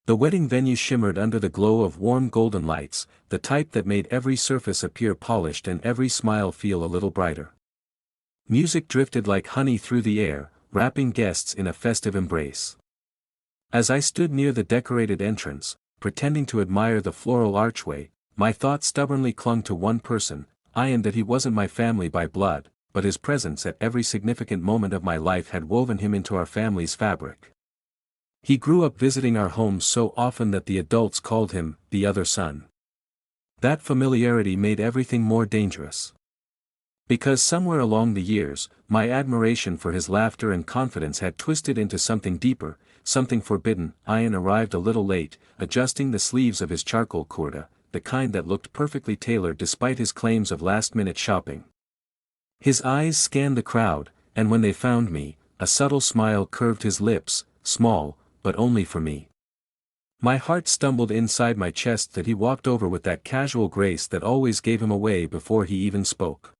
The wedding venue shimmered under the glow of warm golden lights, the type that made every surface appear polished and every smile feel a little brighter. Music drifted like honey through the air, wrapping guests in a festive embrace. As I stood near the decorated entrance, pretending to admire the floral archway, my thoughts stubbornly clung to one person, Ian. That he wasn't my family by blood, but his presence at every significant moment of my life had woven him into our family's fabric. He grew up visiting our homes so often that the adults called him the other son. That familiarity made everything more dangerous. Because somewhere along the years, my admiration for his laughter and confidence had twisted into something deeper, something forbidden. Ian arrived a little late, adjusting the sleeves of his charcoal kurta, the kind that looked perfectly tailored despite his claims of last-minute shopping. His eyes scanned the crowd, and when they found me, a subtle smile curved his lips, small, but only for me. My heart stumbled inside my chest that he walked over with that casual grace that always gave him away before he even spoke.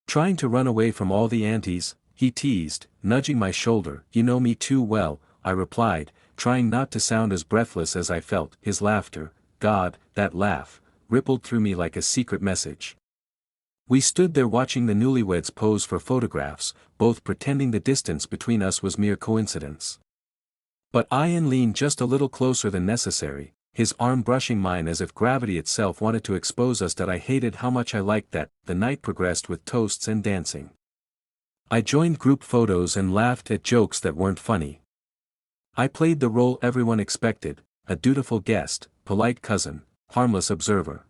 Trying to run away from all the aunties, he teased, nudging my shoulder. "You know me too well," I replied, trying not to sound as breathless as I felt. His laughter, God, that laugh, rippled through me like a secret message. We stood there watching the newlyweds pose for photographs, both pretending the distance between us was mere coincidence. But Ian leaned just a little closer than necessary, his arm brushing mine as if gravity itself wanted to expose us. That I hated how much I liked that. The night progressed with toasts and dancing. I joined group photos and laughed at jokes that weren't funny. I played the role everyone expected, a dutiful guest, polite cousin, harmless observer.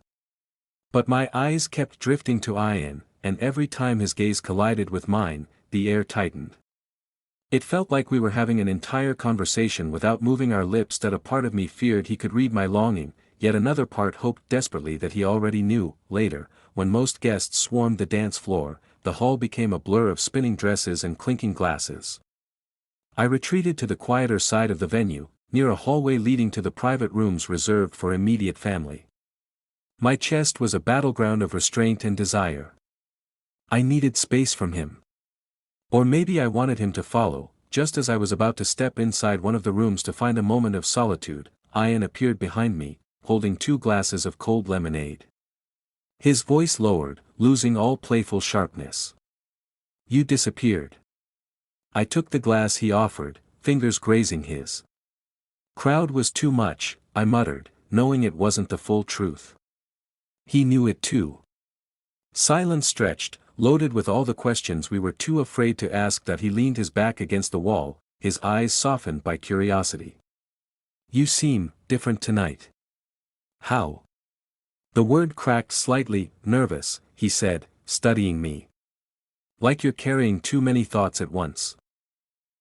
But my eyes kept drifting to Ian, and every time his gaze collided with mine, the air tightened. It felt like we were having an entire conversation without moving our lips. That a part of me feared he could read my longing, yet another part hoped desperately that he already knew. Later, when most guests swarmed the dance floor, the hall became a blur of spinning dresses and clinking glasses. I retreated to the quieter side of the venue, near a hallway leading to the private rooms reserved for immediate family. My chest was a battleground of restraint and desire. I needed space from him. Or maybe I wanted him to follow. Just as I was about to step inside one of the rooms to find a moment of solitude, Ian appeared behind me, holding 2 glasses of cold lemonade. His voice lowered, losing all playful sharpness. "You disappeared." I took the glass he offered, fingers grazing his. "Crowd was too much," I muttered, knowing it wasn't the full truth. He knew it too. Silence stretched, loaded with all the questions we were too afraid to ask. That he leaned his back against the wall, his eyes softened by curiosity. "You seem different tonight." "How?" The word cracked slightly. "Nervous," he said, studying me. "Like you're carrying too many thoughts at once."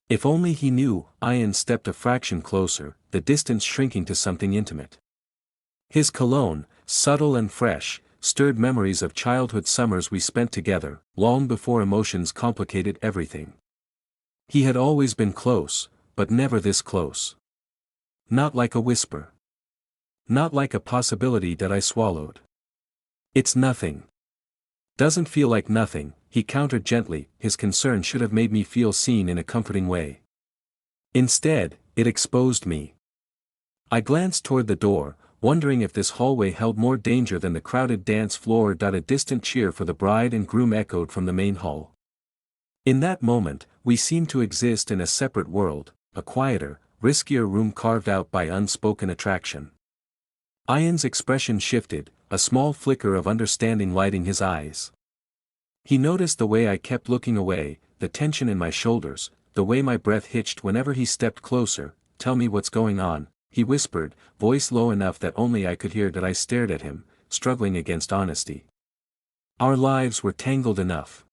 If only he knew. Ian stepped a fraction closer, the distance shrinking to something intimate. His cologne, subtle and fresh, stirred memories of childhood summers we spent together, long before emotions complicated everything. He had always been close, but never this close. Not like a whisper. Not like a possibility that I swallowed. "It's nothing." "Doesn't feel like nothing," he countered gently. His concern should have made me feel seen in a comforting way. Instead, it exposed me. I glanced toward the door, wondering if this hallway held more danger than the crowded dance floor. A distant cheer for the bride and groom echoed from the main hall. In that moment, we seemed to exist in a separate world, a quieter, riskier room carved out by unspoken attraction. Ian's expression shifted, a small flicker of understanding lighting his eyes. He noticed the way I kept looking away, the tension in my shoulders, the way my breath hitched whenever he stepped closer. "Tell me what's going on," he whispered, voice low enough that only I could hear. That I stared at him, struggling against honesty. Our lives were tangled enough.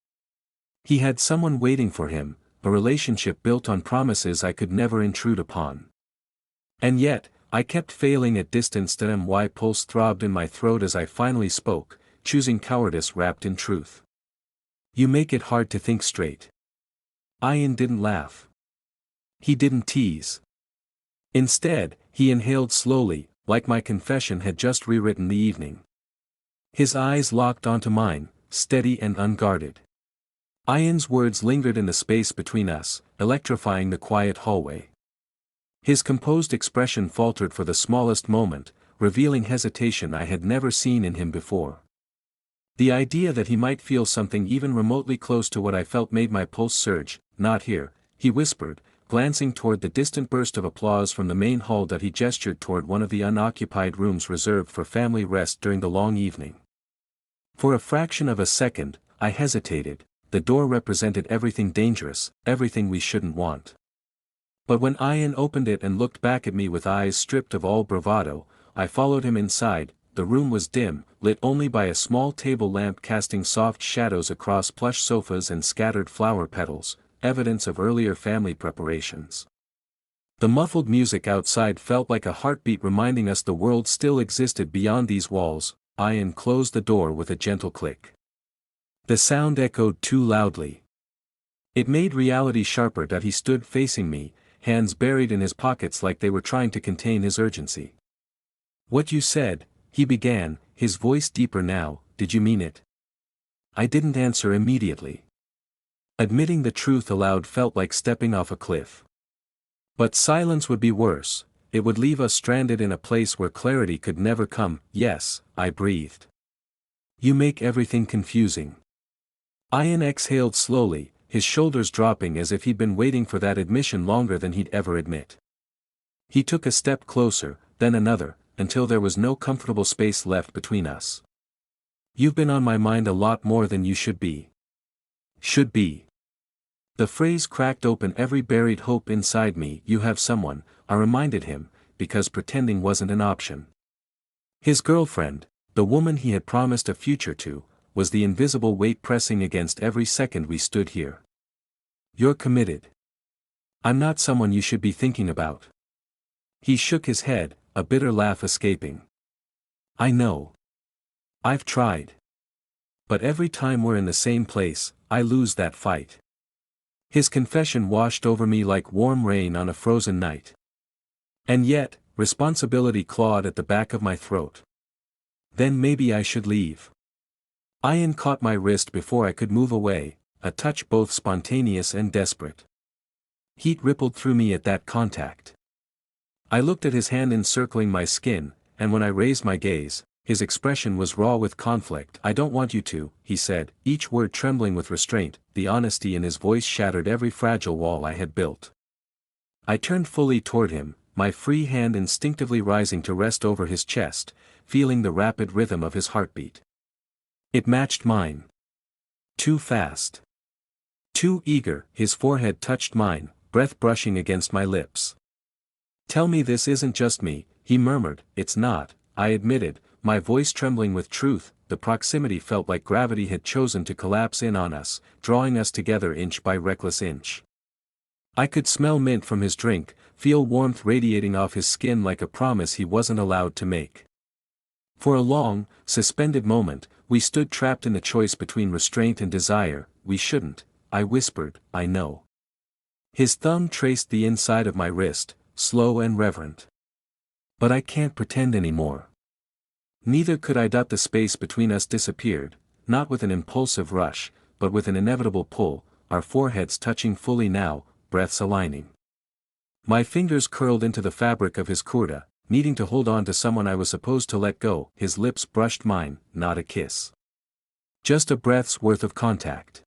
He had someone waiting for him, a relationship built on promises I could never intrude upon. And yet, I kept failing at distance. My pulse throbbed in my throat as I finally spoke, choosing cowardice wrapped in truth. "You make it hard to think straight." Ian didn't laugh. He didn't tease. Instead, he inhaled slowly, like my confession had just rewritten the evening. His eyes locked onto mine, steady and unguarded. Ian's words lingered in the space between us, electrifying the quiet hallway. His composed expression faltered for the smallest moment, revealing hesitation I had never seen in him before. The idea that he might feel something even remotely close to what I felt made my pulse surge. "Not here," he whispered, glancing toward the distant burst of applause from the main hall that he gestured toward one of the unoccupied rooms reserved for family rest during the long evening. For a fraction of a second, I hesitated. The door represented everything dangerous, everything we shouldn't want. But when Ian opened it and looked back at me with eyes stripped of all bravado, I followed him inside. The room was dim, lit only by a small table lamp casting soft shadows across plush sofas and scattered flower petals, evidence of earlier family preparations. The muffled music outside felt like a heartbeat reminding us the world still existed beyond these walls. Ian closed the door with a gentle click. The sound echoed too loudly. It made reality sharper that he stood facing me, hands buried in his pockets like they were trying to contain his urgency. "What you said," he began, his voice deeper now, "did you mean it?" I didn't answer immediately. Admitting the truth aloud felt like stepping off a cliff. But silence would be worse, it would leave us stranded in a place where clarity could never come. "Yes," I breathed. "You make everything confusing." Ian exhaled slowly, his shoulders dropping as if he'd been waiting for that admission longer than he'd ever admit. He took a step closer, then another, until there was no comfortable space left between us. "You've been on my mind a lot more than you should be." Should be. The phrase cracked open every buried hope inside me. "You have someone," I reminded him, because pretending wasn't an option. His girlfriend, the woman he had promised a future to, was the invisible weight pressing against every second we stood here. "You're committed. I'm not someone you should be thinking about." He shook his head, a bitter laugh escaping. "I know. I've tried. But every time we're in the same place, I lose that fight." His confession washed over me like warm rain on a frozen night. And yet, responsibility clawed at the back of my throat. "Then maybe I should leave." Ian caught my wrist before I could move away, a touch both spontaneous and desperate. Heat rippled through me at that contact. I looked at his hand encircling my skin, and when I raised my gaze, his expression was raw with conflict. "I don't want you to," he said, each word trembling with restraint. The honesty in his voice shattered every fragile wall I had built. I turned fully toward him, my free hand instinctively rising to rest over his chest, feeling the rapid rhythm of his heartbeat. It matched mine. Too fast. Too eager. His forehead touched mine, breath brushing against my lips. "Tell me this isn't just me," he murmured. "It's not," I admitted, my voice trembling with truth. The proximity felt like gravity had chosen to collapse in on us, drawing us together inch by reckless inch. I could smell mint from his drink, feel warmth radiating off his skin like a promise he wasn't allowed to make. For a long, suspended moment, we stood trapped in the choice between restraint and desire. "We shouldn't," I whispered, "I know." His thumb traced the inside of my wrist, slow and reverent. "But I can't pretend anymore." Neither could I. The space between us disappeared, not with an impulsive rush, but with an inevitable pull, our foreheads touching fully now, breaths aligning. My fingers curled into the fabric of his kurta, needing to hold on to someone I was supposed to let go. His lips brushed mine, not a kiss. Just a breath's worth of contact.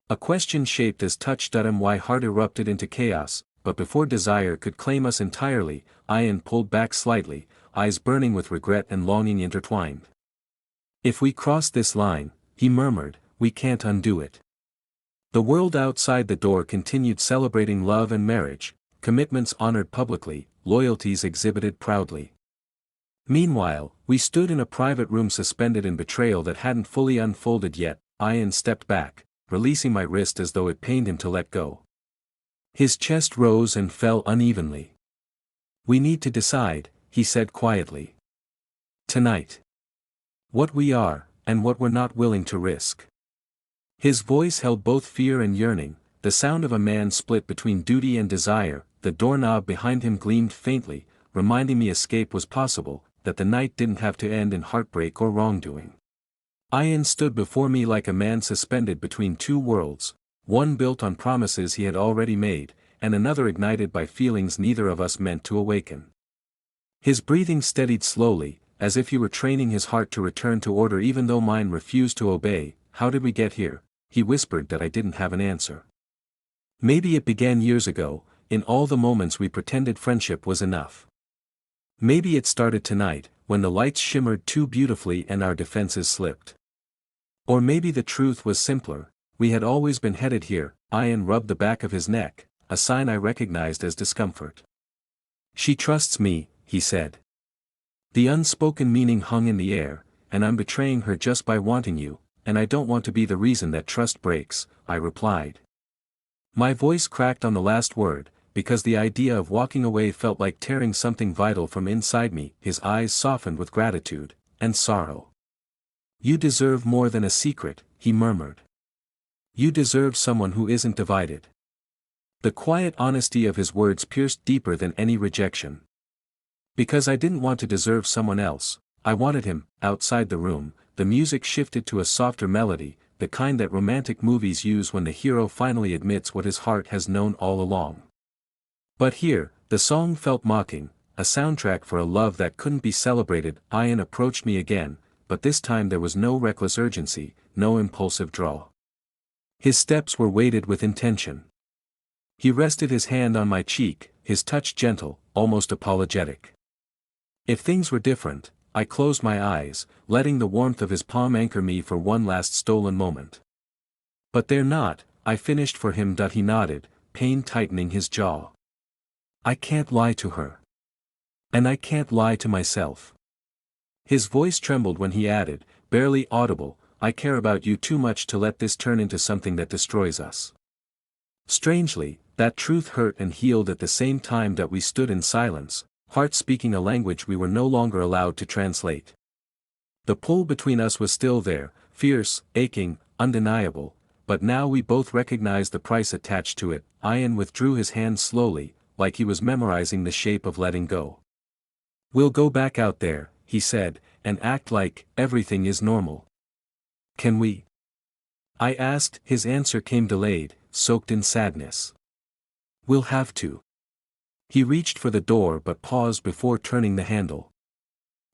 A question shaped as touch. My heart erupted into chaos, but before desire could claim us entirely, Ian pulled back slightly, eyes burning with regret and longing intertwined. "If we cross this line," he murmured, "we can't undo it." The world outside the door continued celebrating love and marriage, commitments honored publicly, loyalties exhibited proudly. Meanwhile, we stood in a private room suspended in betrayal that hadn't fully unfolded yet. Ian stepped back, releasing my wrist as though it pained him to let go. His chest rose and fell unevenly. "We need to decide," he said quietly. "Tonight. What we are, and what we're not willing to risk." His voice held both fear and yearning, the sound of a man split between duty and desire. The doorknob behind him gleamed faintly, reminding me escape was possible, that the night didn't have to end in heartbreak or wrongdoing. Ian stood before me like a man suspended between two worlds, one built on promises he had already made, and another ignited by feelings neither of us meant to awaken. His breathing steadied slowly, as if he were training his heart to return to order even though mine refused to obey. "How did we get here?" he whispered that I didn't have an answer. Maybe it began years ago, in all the moments we pretended friendship was enough. Maybe it started tonight, when the lights shimmered too beautifully and our defenses slipped. Or maybe the truth was simpler, we had always been headed here. Ian rubbed the back of his neck, a sign I recognized as discomfort. "She trusts me," he said. The unspoken meaning hung in the air, "and I'm betraying her just by wanting you, and I don't want to be the reason that trust breaks," I replied. My voice cracked on the last word, because the idea of walking away felt like tearing something vital from inside me. His eyes softened with gratitude and sorrow. "You deserve more than a secret," he murmured. "You deserve someone who isn't divided." The quiet honesty of his words pierced deeper than any rejection. Because I didn't want to deserve someone else, I wanted him. Outside the room, the music shifted to a softer melody, the kind that romantic movies use when the hero finally admits what his heart has known all along. But here, the song felt mocking, a soundtrack for a love that couldn't be celebrated. Ian approached me again, but this time there was no reckless urgency, no impulsive draw. His steps were weighted with intention. He rested his hand on my cheek, his touch gentle, almost apologetic. If things were different, I closed my eyes, letting the warmth of his palm anchor me for one last stolen moment. "But they're not," I finished for him. He nodded, pain tightening his jaw. "I can't lie to her. And I can't lie to myself." His voice trembled when he added, barely audible, "I care about you too much to let this turn into something that destroys us." Strangely, that truth hurt and healed at the same time. That we stood in silence, hearts speaking a language we were no longer allowed to translate. The pull between us was still there, fierce, aching, undeniable, but now we both recognized the price attached to it. Ian withdrew his hand slowly, like he was memorizing the shape of letting go. "We'll go back out there," he said, "and act like everything is normal." "Can we?" I asked. His answer came delayed, soaked in sadness. "We'll have to." He reached for the door but paused before turning the handle.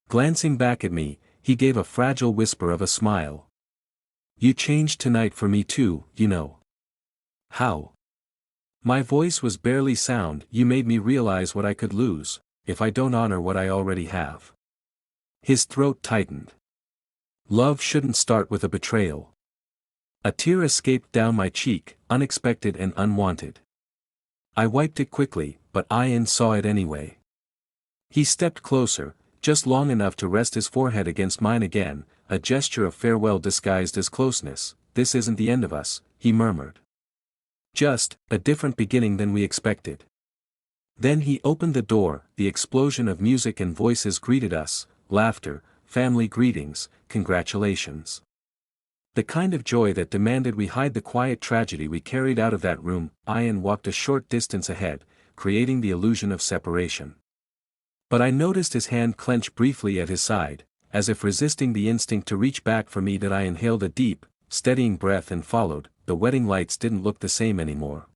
Glancing back at me, he gave a fragile whisper of a smile. "You changed tonight for me too, you know." "How?" My voice was barely sound. "You made me realize what I could lose, if I don't honor what I already have." His throat tightened. "Love shouldn't start with a betrayal." A tear escaped down my cheek, unexpected and unwanted. I wiped it quickly, but Ian saw it anyway. He stepped closer, just long enough to rest his forehead against mine again, a gesture of farewell disguised as closeness. "This isn't the end of us," he murmured. "Just a different beginning than we expected." Then he opened the door. The explosion of music and voices greeted us, laughter, family greetings, congratulations. The kind of joy that demanded we hide the quiet tragedy we carried out of that room. Ian walked a short distance ahead, creating the illusion of separation. But I noticed his hand clench briefly at his side, as if resisting the instinct to reach back for me. I inhaled a deep, steadying breath and followed. The wedding lights didn't look the same anymore.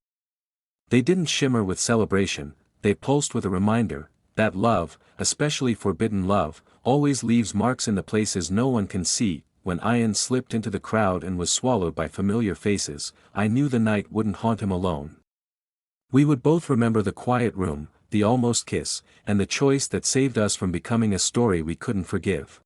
They didn't shimmer with celebration, they pulsed with a reminder that love, especially forbidden love, always leaves marks in the places no one can see. When Ian slipped into the crowd and was swallowed by familiar faces, I knew the night wouldn't haunt him alone. We would both remember the quiet room, the almost kiss, and the choice that saved us from becoming a story we couldn't forgive.